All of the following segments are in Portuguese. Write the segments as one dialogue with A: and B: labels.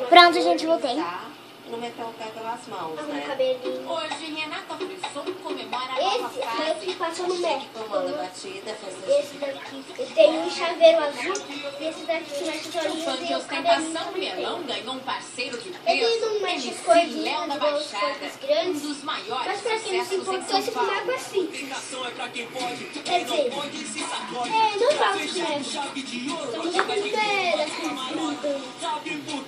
A: Pronto, gente, voltei.
B: Não meter o pé pelas mãos,
C: Arruma o cabelinho.
D: Hoje, Renata Frisson comemora a nova
C: Esse
D: fase.
C: aqui passou no médico.
B: Tomando batida, fazendo
C: Esse daqui tem um chaveiro azul. E esse daqui mexe as
D: O
C: olhinhas
D: fã
C: e
D: de
C: o cabelinho
D: ostentação
C: também tem.
D: Melão ganhou um parceiro de peso.
C: Ele não mexe as
D: MC
C: coisinhas,
D: Léo da
C: igual os
D: Baixada,
C: corpos grandes.
D: um dos maiores
C: Mas pra quem não se
D: sucessos em
C: importou,
D: São
C: esse
D: Paulo.
C: boneco é simples. Quer dizer, não gosto de boneco. Só que eu gosto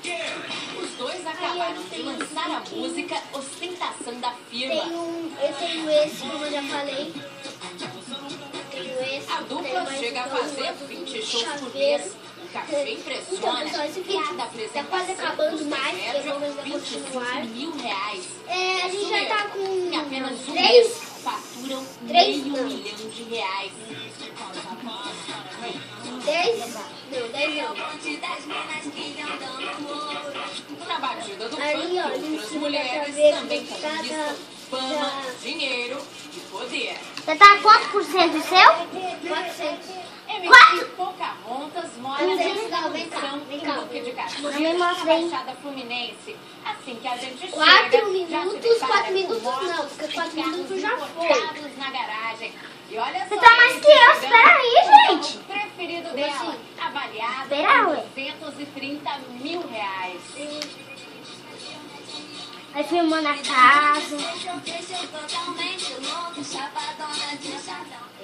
D: Os dois acabaram de lançar a música Ostentação da Firma.
C: eu tenho esse, como eu já falei. Tenho esse.
D: A dupla
C: tenho mais
D: chega a
C: dois,
D: fazer 20 shows por
C: chaveiro.
D: mês. O café impressiona.
C: Então, pessoal, esse vídeo
D: Cada
C: tá quase acabando mais, porque
D: média,
C: vamos ainda
D: 25
C: continuar.
D: mil reais.
C: A gente já tá com
D: Em apenas um
C: 3.
D: mês, faturam
C: Três,
D: meio
C: não.
D: milhão de reais.
C: 10? Não, 10 não.
D: Na batida do
C: Aí,
D: funk,
C: ó,
D: outras
C: em cima dá pra
D: mulheres
C: ver
D: também
C: que
D: conquistam fama, dinheiro e poder.
A: Você tá quanto por cento do seu?
C: 400.
D: MC Pocahontas mora na
C: 290, vem cá,
D: exposição
C: vem
D: em
C: cá.
D: Duque de Caxias,
A: Não me mostra
D: na
A: aí.
D: Baixada Fluminense. Assim que a gente
C: 4
D: chega,
C: minutos,
D: já se depara
C: 4
D: com
C: minutos
D: motos
C: não, porque
D: e
C: 4
D: carros
C: minutos já foi.
D: importados na garagem. E olha
A: Você
D: só
A: tá mais
D: esse
A: que eu,
D: chegando,
A: espera aí,
D: o
A: gente.
D: carro preferido
C: Como
D: dela,
C: assim?
D: avaliado
A: Espera, ué.
D: em 230 mil reais.
A: Aí filmando a casa.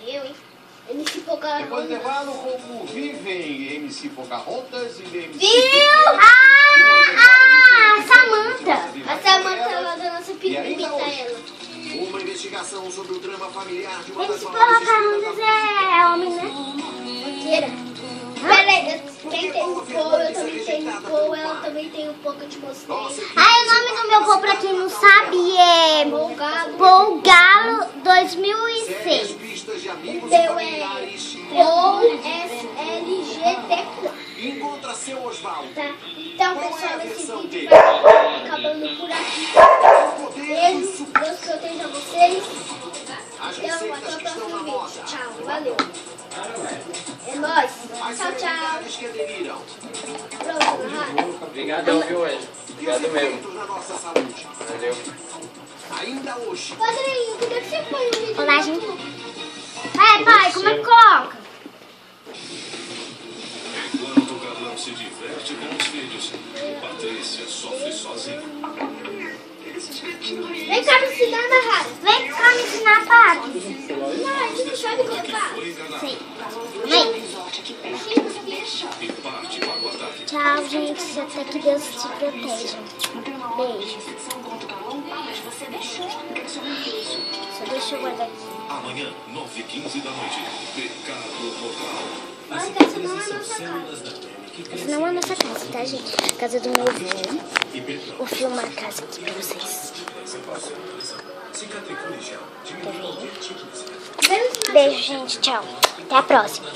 C: Eu, hein? MC
E: Depois do
C: Pocahontas.
E: intervalo, como vivem MC Pocahontas e MC...
A: Viu? Samantha.
C: A Samantha ela da nossa
E: E
C: pequena
E: ainda
C: imita
E: hoje,
C: ela.
E: uma investigação sobre o drama familiar de uma das
A: Esse
E: maiores
A: Pocahontas é homem, né?
C: Mentira. Peraí, quem tem o Paul, eu também tenho o Paul, ela também tem o Paul que eu te mostrei.
A: Aí o nome do meu Paul, pra quem não sabe, é
C: Paul Galo.
A: Paul Galo
E: Sérias
A: 2006.
E: pistas de amigos e
C: Meu é
E: familiares.
C: Paul SLGT.
E: Encontra seu Osvaldo.
C: Tá? Então,
E: Qual é a
C: pessoal, esse
E: versão
C: vídeo
E: dele?
C: vai acabando por aqui.
E: Poder
C: Beijo, Deus proteja vocês.
E: As
C: E até
E: receitas
C: o
E: que estão
C: próximo
E: na
C: vídeo.
E: moda.
C: Tchau, valeu. É nóis.
E: As
C: Tchau, tchau.
E: celebridades que aderiram.
C: Pronto, narrado.
F: Obrigadão, viu, Ed?
E: E os
F: Obrigado mesmo.
E: efeitos na nossa saúde.
F: Valeu.
E: Ainda hoje.
C: Padrinho, por que você põe um vídeo
A: Olá,
C: no
A: gente.
C: YouTube?
A: Pai, como é que coloca?
G: Enquanto o Carlão se diverte com os filhos, Patrícia sofre sozinha.
C: Vem cá me ensinar, narrado.
A: Vem cá me ensinar, papi.
C: Não, você não sabe colocar.
G: Foi enganado
A: Sim. Vem.
G: e parte para o ataque.
A: Tchau, gente. Até que Deus te proteja. Beijo. Só deixa eu guardar aqui.
G: Amanhã, 9h15 da noite, Pecado Mortal.
C: Olha que essa não é a nossa casa.
A: Essa não é a nossa casa, tá, gente? Casa do meu avô. Vou filmar a casa aqui pra vocês. Beijo, gente. Tchau. Até a próxima.